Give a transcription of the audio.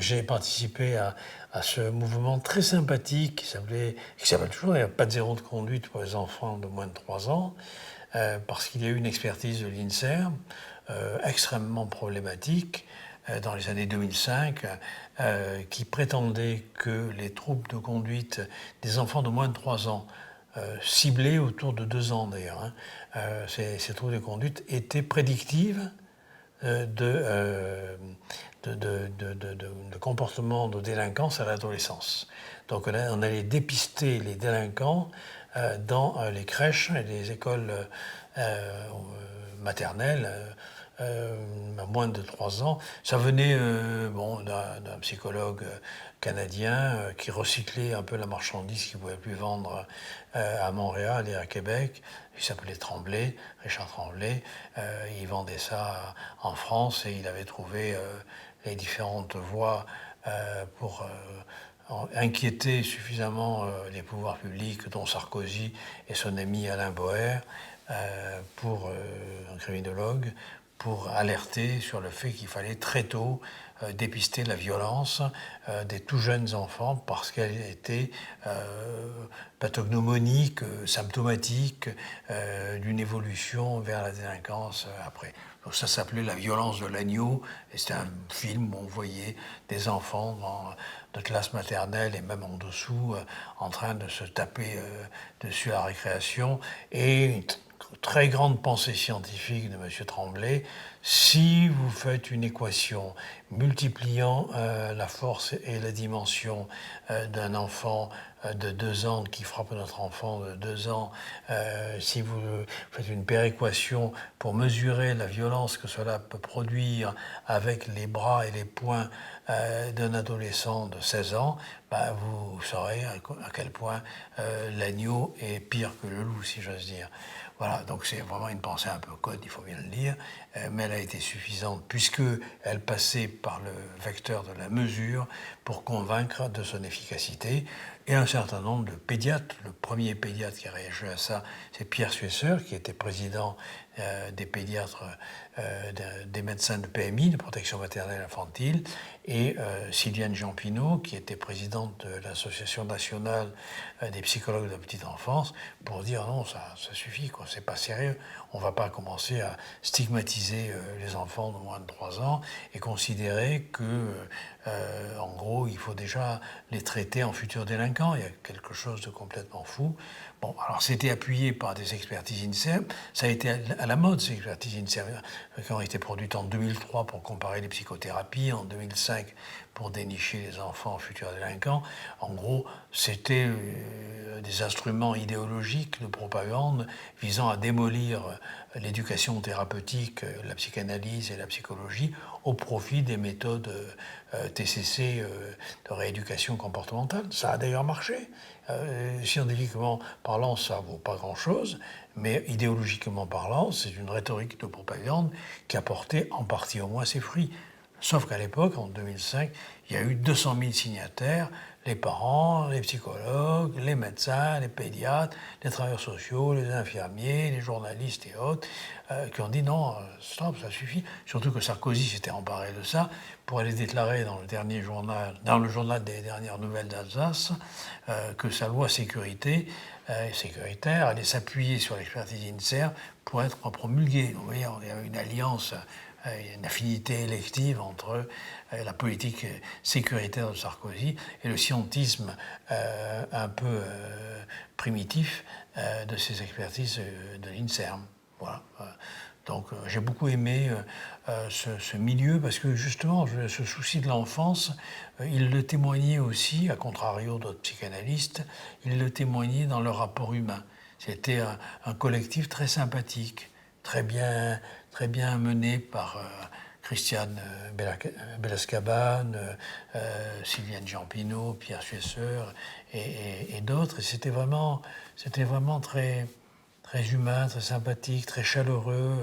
donc j'ai participé à ce mouvement très sympathique qui s'appelle toujours d'ailleurs Pas de zéro de conduite pour les enfants de moins de 3 ans, parce qu'il y a eu une expertise de l'INSERM extrêmement problématique dans les années 2005, qui prétendait que les troubles de conduite des enfants de moins de 3 ans, ciblés autour de 2 ans d'ailleurs, ces troubles de conduite étaient prédictives de comportements de délinquance à l'adolescence. Donc on allait dépister les délinquants dans les crèches et les écoles maternelles à moins de 3 ans. Ça venait d'un psychologue canadien qui recyclait un peu la marchandise qu'il ne pouvait plus vendre à Montréal et à Québec. Il s'appelait Tremblay, Richard Tremblay. Il vendait ça en France et il avait trouvé les différentes voies pour inquiéter suffisamment les pouvoirs publics, dont Sarkozy et son ami Alain Boer, un criminologue, pour alerter sur le fait qu'il fallait très tôt dépister la violence des tout jeunes enfants parce qu'elle était pathognomonique, symptomatique d'une évolution vers la délinquance après. Donc ça s'appelait La violence de l'agneau, et c'était un film où on voyait des enfants de classe maternelle et même en dessous en train de se taper dessus à la récréation, et une très grande pensée scientifique de M. Tremblay. Si vous faites une équation multipliant la force et la dimension d'un enfant de 2 ans qui frappe notre enfant de 2 ans, si vous faites une péréquation pour mesurer la violence que cela peut produire avec les bras et les poings d'un adolescent de 16 ans, vous saurez à quel point l'agneau est pire que le loup, si j'ose dire. Voilà, donc c'est vraiment une pensée un peu code, il faut bien le dire, mais elle a été suffisante puisqu'elle passait par le vecteur de la mesure pour convaincre de son efficacité. Et un certain nombre de pédiatres, le premier pédiatre qui a réagi à ça, c'est Pierre Suesseur, qui était président des pédiatres, des médecins de PMI, de protection maternelle infantile, et Sylviane Jampinot, qui était présidente de l'Association nationale des psychologues de la petite enfance, pour dire non, ça suffit, quoi, c'est pas sérieux. On ne va pas commencer à stigmatiser les enfants de moins de 3 ans et considérer que, en gros, il faut déjà les traiter en futurs délinquants. Il y a quelque chose de complètement fou. Bon, alors c'était appuyé par des expertises INSERM. Ça a été à la mode, ces expertises INSERM, qui ont été produites en 2003 pour comparer les psychothérapies, en 2005 pour dénicher les enfants futurs délinquants. En gros, c'était des instruments idéologiques de propagande visant à démolir l'éducation thérapeutique, la psychanalyse et la psychologie au profit des méthodes TCC de rééducation comportementale. Ça a d'ailleurs marché. Scientifiquement parlant, ça ne vaut pas grand-chose, mais idéologiquement parlant, c'est une rhétorique de propagande qui a porté en partie au moins ses fruits. Sauf qu'à l'époque, en 2005, il y a eu 200 000 signataires, les parents, les psychologues, les médecins, les pédiatres, les travailleurs sociaux, les infirmiers, les journalistes et autres, qui ont dit non, stop, ça suffit. Surtout que Sarkozy s'était emparé de ça pour aller déclarer dans le journal des dernières nouvelles d'Alsace, que sa loi sécuritaire allait s'appuyer sur l'expertise INSERM pour être promulguée. Donc, vous voyez, il y avait une alliance, une affinité élective entre la politique sécuritaire de Sarkozy et le scientisme un peu primitif de ces expertises de l'INSERM. Voilà. Donc j'ai beaucoup aimé ce milieu parce que justement ce souci de l'enfance, il le témoignait aussi, à contrario d'autres psychanalystes, il le témoignait dans le rapport humain. C'était un collectif très sympathique, très bien mené par Christiane Bellascaban, Sylviane Jampinot, Pierre Suesseur et d'autres. Et c'était vraiment très humain, très sympathique, très chaleureux.